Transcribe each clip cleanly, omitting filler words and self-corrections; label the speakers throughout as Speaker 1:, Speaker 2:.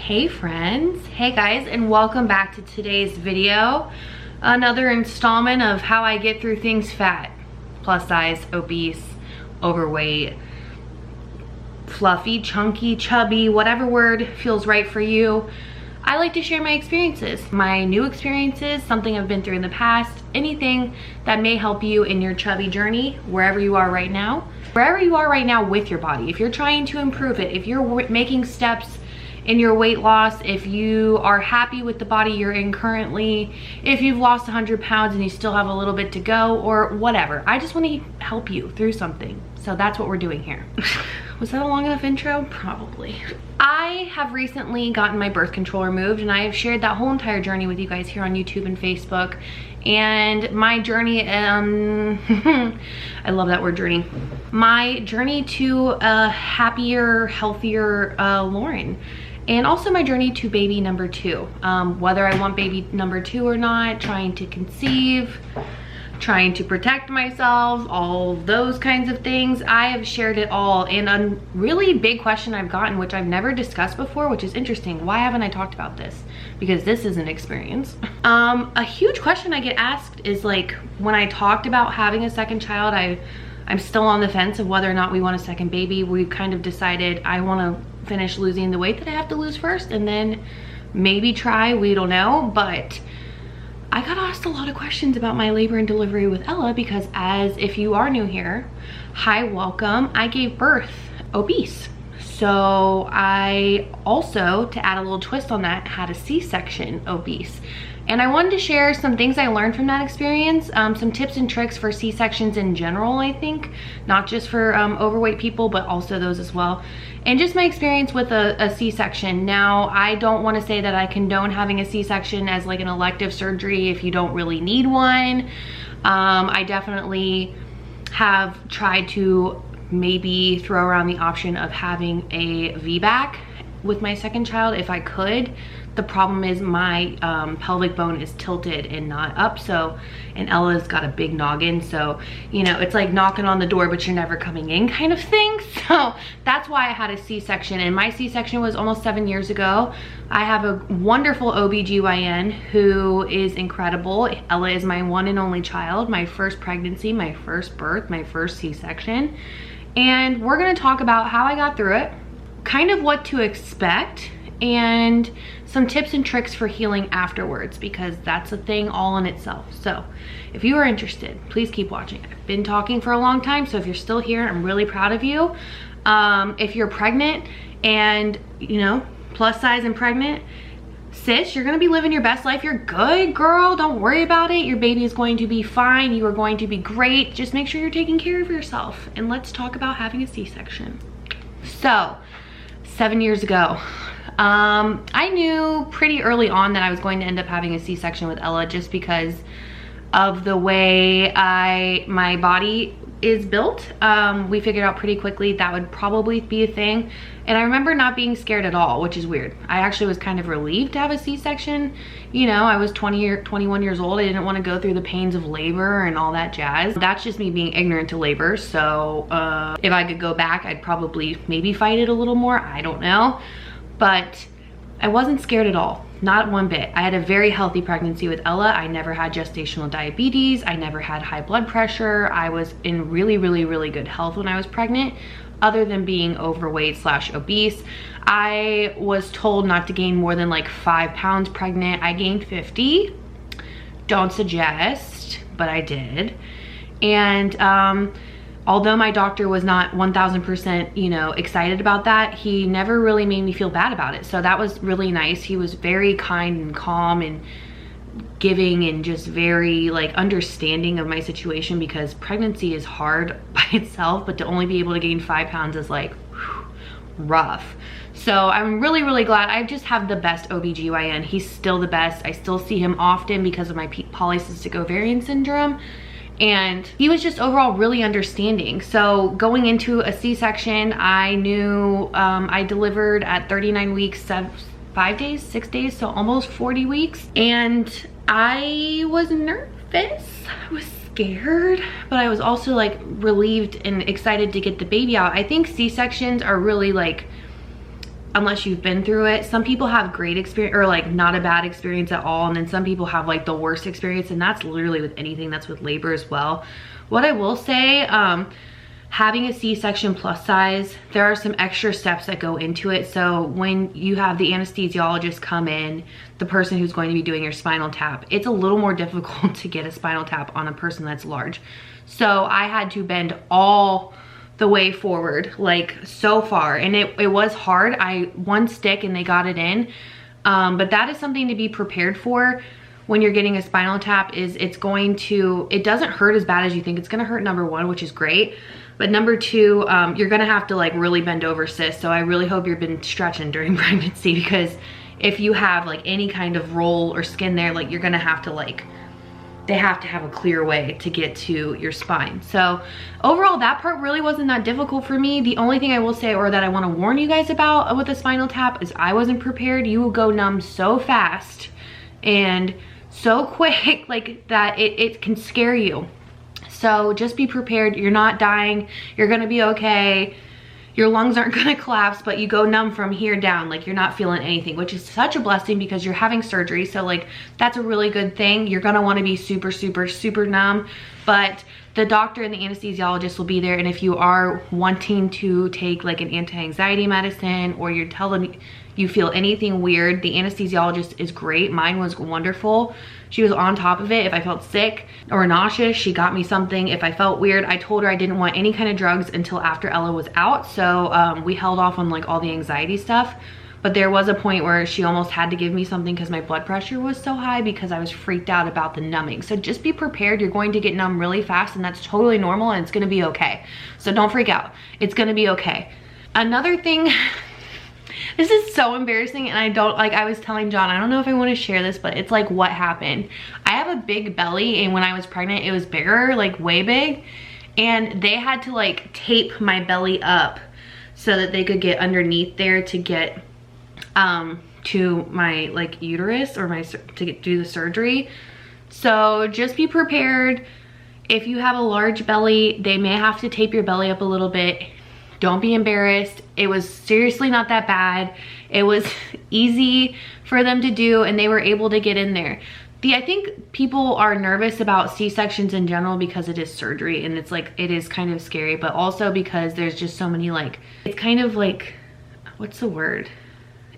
Speaker 1: Hey friends, hey guys, and welcome back to today's video. Another installment of how I get through things fat, plus size, obese, overweight, fluffy, chunky, chubby, whatever word feels right for you. I like to share my experiences, my new experiences, something I've been through in the past, anything that may help you in your chubby journey, wherever you are right now. Wherever you are right now with your body, if you're trying to improve it, if you're making steps in your weight loss, if you are happy with the body you're in currently, if you've lost 100 pounds and you still have a little bit to go, or whatever. I just want to help you through something. So that's what we're doing here. Was that a long enough intro? Probably. I have recently gotten my birth control removed, and I have shared that whole entire journey with you guys here on YouTube and Facebook. And my journey, I love that word, journey. My journey to a happier, healthier Lauren. And also my journey to baby number 2. Whether I want baby number 2 or not, trying to conceive, trying to protect myself, all those kinds of things. I have shared it all. And a really big question I've gotten, which I've never discussed before, which is interesting. Why haven't I talked about this? Because this is an experience. A huge question I get asked is, like, when I talked about having a second child, I'm still on the fence of whether or not we want a second baby. We've kind of decided I want to finish losing the weight that I have to lose first and then maybe try, we don't know. But I got asked a lot of questions about my labor and delivery with Ella because, as if you are new here, hi, welcome. I gave birth obese. So I also, to add a little twist on that, had a C-section obese. And I wanted to share some things I learned from that experience, some tips and tricks for C-sections in general, I think, not just for overweight people, but also those as well. And just my experience with a C-section. Now, I don't want to say that I condone having a C-section as like an elective surgery if you don't really need one. I definitely have tried to maybe throw around the option of having a VBAC with my second child if I could. The problem is my pelvic bone is tilted and not up, so, and Ella's got a big noggin, so, you know, it's like knocking on the door but you're never coming in kind of thing. So that's why I had a C-section, and my C-section was almost 7 years ago. I have a wonderful OBGYN who is incredible. Ella is my one and only child, my first pregnancy, my first birth, my first C-section. And we're gonna talk about how I got through it, kind of what to expect, and some tips and tricks for healing afterwards, because that's a thing all in itself. So if you are interested, please keep watching. I've been talking for a long time, so if you're still here, I'm really proud of you. If you're pregnant and, you know, plus size and pregnant, sis, you're gonna be living your best life. You're good, girl. Don't worry about it. Your baby is going to be fine. You are going to be great. Just make sure you're taking care of yourself. And let's talk about having a C-section. So 7 years ago, I knew pretty early on that I was going to end up having a C-section with Ella, just because of the way my body is built. We figured out pretty quickly that would probably be a thing. And I remember not being scared at all, which is weird. I actually was kind of relieved to have a C-section. You know, I was 21 years old. I didn't want to go through the pains of labor and all that jazz. That's just me being ignorant to labor. So if I could go back, I'd probably maybe fight it a little more. I don't know. But I wasn't scared at all, not one bit. I had a very healthy pregnancy with Ella. I never had gestational diabetes. I never had high blood pressure. I was in really, really, really good health when I was pregnant, other than being overweight / obese. I was told not to gain more than like 5 pounds pregnant. I gained 50. Don't suggest, but I did. And although my doctor was not 1000%, you know, excited about that, he never really made me feel bad about it. So that was really nice. He was very kind and calm and giving and just very like understanding of my situation, because pregnancy is hard by itself, but to only be able to gain 5 pounds is like whew, rough. So I'm really, really glad. I just have the best OBGYN. He's still the best. I still see him often because of my polycystic ovarian syndrome. And he was just overall really understanding. So going into a C-section, I knew I delivered at 39 weeks, 6 days, so almost 40 weeks. And I was nervous, I was scared, but I was also like relieved and excited to get the baby out. I think C-sections are really like unless you've been through it. Some people have great experience, or like not a bad experience at all, and then some people have like the worst experience, and that's literally with anything. That's with labor as well. What I will say, having a C-section plus size, there are some extra steps that go into it. So when you have the anesthesiologist come in, the person who's going to be doing your spinal tap, it's a little more difficult to get a spinal tap on a person that's large. So I had to bend all the way forward, like so far, and it was hard. One stick and they got it in, but that is something to be prepared for when you're getting a spinal tap. Is it doesn't hurt as bad as you think it's gonna hurt, number one, which is great, but number two, you're gonna have to like really bend over, sis. So I really hope you've been stretching during pregnancy, because if you have like any kind of roll or skin there, like you're gonna have to like, they have to have a clear way to get to your spine. So overall, that part really wasn't that difficult for me. The only thing I will say, or that I want to warn you guys about with a spinal tap, is I wasn't prepared. You will go numb so fast and so quick, like that it can scare you. So just be prepared. You're not dying. You're gonna be okay. Your lungs aren't gonna collapse, but you go numb from here down, like you're not feeling anything, which is such a blessing because you're having surgery. So like, that's a really good thing. You're gonna wanna be super, super, super numb, but the doctor and the anesthesiologist will be there. And if you are wanting to take like an anti-anxiety medicine, or you're telling you feel anything weird, the anesthesiologist is great. Mine was wonderful. She was on top of it. If I felt sick or nauseous, she got me something. If I felt weird, I told her I didn't want any kind of drugs until after Ella was out. So we held off on like all the anxiety stuff. But there was a point where she almost had to give me something because my blood pressure was so high, because I was freaked out about the numbing. So just be prepared. You're going to get numb really fast, and that's totally normal, and it's gonna be okay. So don't freak out. It's gonna be okay. Another thing, this is so embarrassing, and I was telling John, I don't know if I want to share this, but it's like what happened. I have a big belly, and when I was pregnant, it was bigger, like way big, and they had to like tape my belly up so that they could get underneath there to get to my like uterus, or do the surgery. So just be prepared. If you have a large belly, they may have to tape your belly up a little bit. Don't be embarrassed. It was seriously not that bad. It was easy for them to do, and they were able to get in there. I think people are nervous about C-sections in general because it is surgery, and it's like, it is kind of scary, but also because there's just so many, like, it's kind of like, what's the word?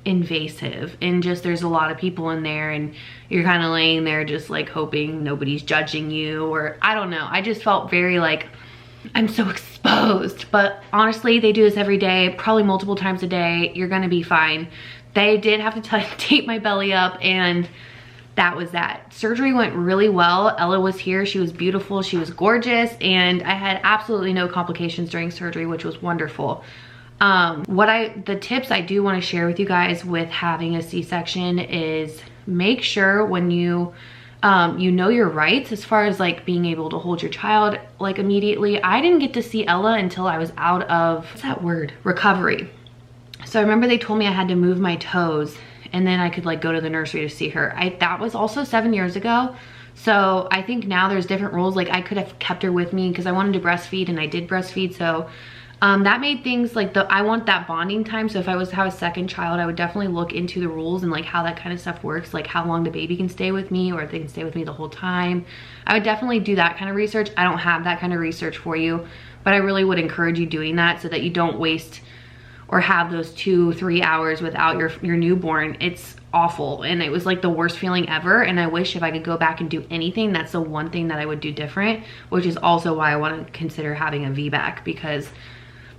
Speaker 1: Invasive, and just there's a lot of people in there, and you're kind of laying there just like hoping nobody's judging you, or I don't know. I just felt very like, I'm so exposed. But honestly, they do this every day, probably multiple times a day. You're gonna be fine. They did have to tape my belly up, and that was that. Surgery went really well. Ella was here. She was beautiful. She was gorgeous, and I had absolutely no complications during surgery, which was wonderful. The tips I do want to share with you guys with having a C-section is make sure when you know your rights as far as like being able to hold your child like immediately. I didn't get to see Ella until I was out of, what's that word? Recovery. So I remember they told me I had to move my toes, and then I could like go to the nursery to see her. That was also 7 years ago. So I think now there's different rules. Like I could have kept her with me because I wanted to breastfeed, and I did breastfeed. So that made things like I want that bonding time. So if I was to have a second child, I would definitely look into the rules and like how that kind of stuff works, like how long the baby can stay with me, or if they can stay with me the whole time. I would definitely do that kind of research. I don't have that kind of research for you, but I really would encourage you doing that so that you don't waste or have those 2-3 hours without your newborn. It's awful, and it was like the worst feeling ever, and I wish if I could go back and do anything, that's the one thing that I would do different, which is also why I want to consider having a VBAC, because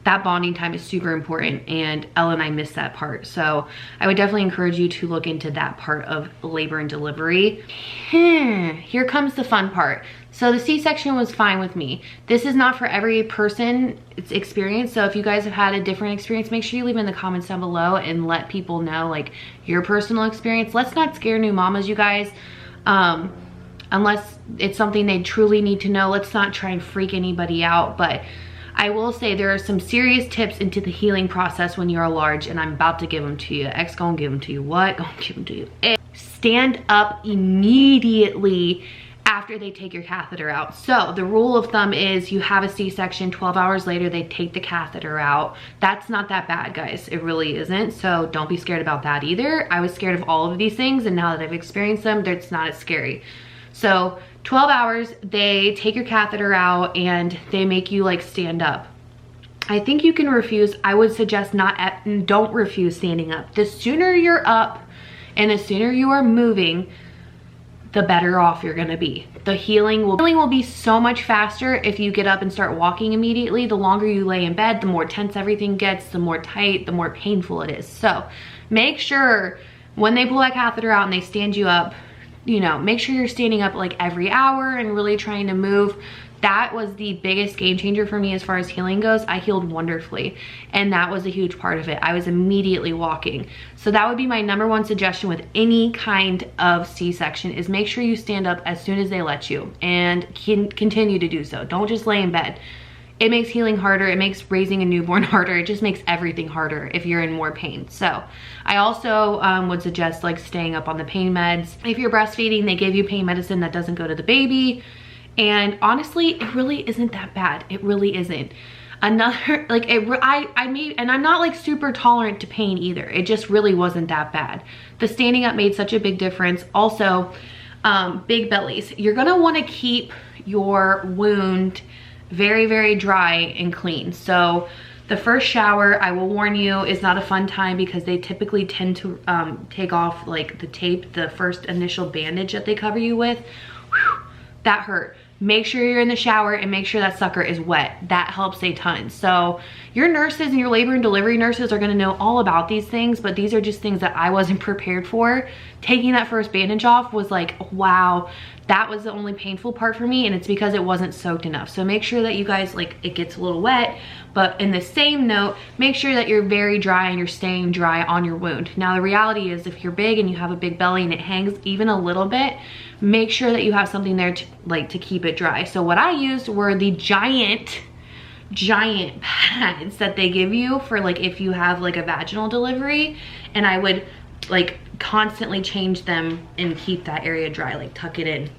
Speaker 1: that bonding time is super important, and Ella and I missed that part. So I would definitely encourage you to look into that part of labor and delivery. Here comes the fun part. So the C-section was fine with me. This is not for every person's experience. So if you guys have had a different experience, make sure you leave in the comments down below and let people know like your personal experience. Let's not scare new mamas, you guys. Unless it's something they truly need to know. Let's not try and freak anybody out. But I will say there are some serious tips into the healing process when you are large, and I'm about to give them to you. X gonna give them to you. What? Gonna give them to you. Stand up immediately after they take your catheter out. So the rule of thumb is you have a C-section, 12 hours later they take the catheter out. That's not that bad, guys. It really isn't. So don't be scared about that either. I was scared of all of these things, and now that I've experienced them, it's not as scary. So 12 hours, they take your catheter out and they make you like stand up. I think you can refuse. I would suggest don't refuse standing up. The sooner you're up and the sooner you are moving, the better off you're gonna be. The healing will be so much faster if you get up and start walking immediately. The longer you lay in bed, the more tense everything gets, the more tight, the more painful it is. So make sure when they pull that catheter out and they stand you up, you know, make sure you're standing up like every hour and really trying to move. That was the biggest game changer for me as far as healing goes. I healed wonderfully, and that was a huge part of it. I was immediately walking. So that would be my #1 suggestion with any kind of C-section, is make sure you stand up as soon as they let you, and continue to do so. Don't just lay in bed. It makes healing harder. It makes raising a newborn harder. It just makes everything harder if you're in more pain. So I also would suggest like staying up on the pain meds. If you're breastfeeding, they give you pain medicine that doesn't go to the baby. And honestly, it really isn't that bad. It really isn't. Another, like, and I'm not like super tolerant to pain either. It just really wasn't that bad. The standing up made such a big difference. Also, big bellies. You're gonna wanna keep your wound very, very dry and clean. So the first shower, I will warn you, is not a fun time because they typically tend to take off like the tape, the first initial bandage that they cover you with. Whew, that hurt. Make sure you're in the shower and make sure that sucker is wet. That helps a ton. So your nurses and your labor and delivery nurses are gonna know all about these things, but these are just things that I wasn't prepared for. Taking that first bandage off was like, wow, that was the only painful part for me, and it's because it wasn't soaked enough. So make sure that you guys, like, it gets a little wet, but in the same note, make sure that you're very dry and you're staying dry on your wound. Now the reality is, if you're big and you have a big belly and it hangs even a little bit, make sure that you have something there to keep it dry. So what I used were the giant pads that they give you for like if you have like a vaginal delivery, and I would like constantly change them and keep that area dry, like tuck it in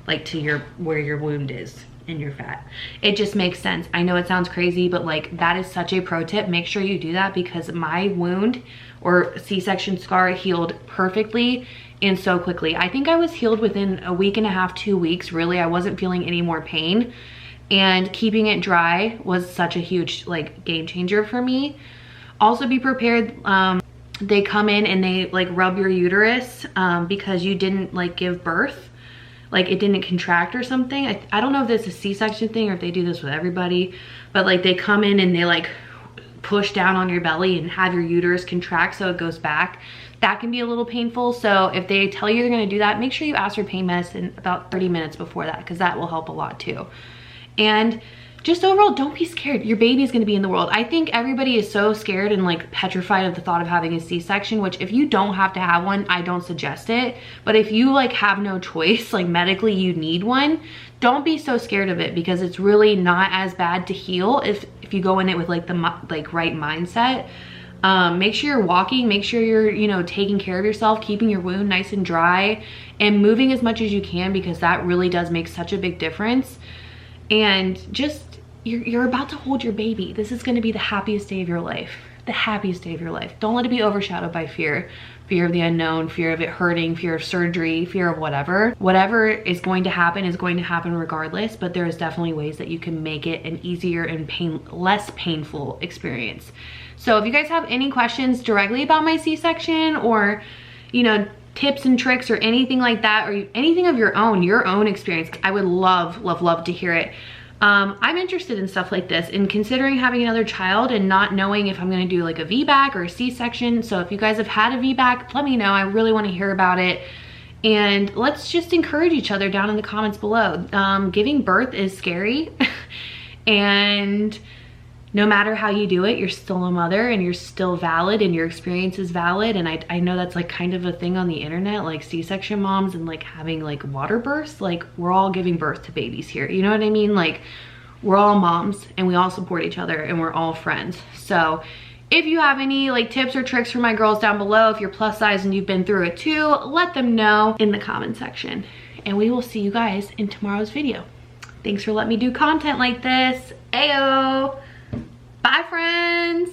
Speaker 1: like to where your wound is in your fat. It just makes sense. I know it sounds crazy, but like that is such a pro tip. Make sure you do that, because my wound or C-section scar healed perfectly and so quickly. I think I was healed within a week and a half, 2 weeks. Really, I wasn't feeling any more pain, and keeping it dry was such a huge like game changer for me. Also be prepared. They come in and they like rub your uterus because you didn't like give birth. Like it didn't contract or something. I don't know if this is a C-section thing or if they do this with everybody, but like they come in and they like push down on your belly and have your uterus contract so it goes back. That can be a little painful. So if they tell you they're gonna do that, make sure you ask for pain medicine about 30 minutes before that, because that will help a lot too. And just overall, don't be scared. Your baby is gonna be in the world. I think everybody is so scared and like petrified of the thought of having a C-section, which if you don't have to have one, I don't suggest it. But if you like have no choice, like medically you need one, don't be so scared of it, because it's really not as bad to heal if you go in it with like the right mindset. Make sure you're walking, make sure you're, you know, taking care of yourself, keeping your wound nice and dry, and moving as much as you can, because that really does make such a big difference. And just, you're about to hold your baby. This is gonna be the happiest day of your life. The happiest day of your life. Don't let it be overshadowed by fear. Fear of the unknown, fear of it hurting, fear of surgery, fear of whatever. Whatever is going to happen regardless, but there's definitely ways that you can make it an easier and less painful experience. So if you guys have any questions directly about my C-section, or, you know, tips and tricks or anything like that, or anything of your own experience, I would love, love, love to hear it. I'm interested in stuff like this, and considering having another child and not knowing if I'm gonna do like a VBAC or a C-section. So if you guys have had a VBAC, let me know. I really wanna hear about it. And let's just encourage each other down in the comments below. Giving birth is scary and no matter how you do it, you're still a mother and you're still valid and your experience is valid. And I know that's like kind of a thing on the internet, like C-section moms and like having like water births. Like we're all giving birth to babies here. You know what I mean? Like we're all moms and we all support each other and we're all friends. So if you have any like tips or tricks for my girls down below, if you're plus size and you've been through it too, let them know in the comment section. and we will see you guys in tomorrow's video. Thanks for letting me do content like this. Ayo. Bye, friends.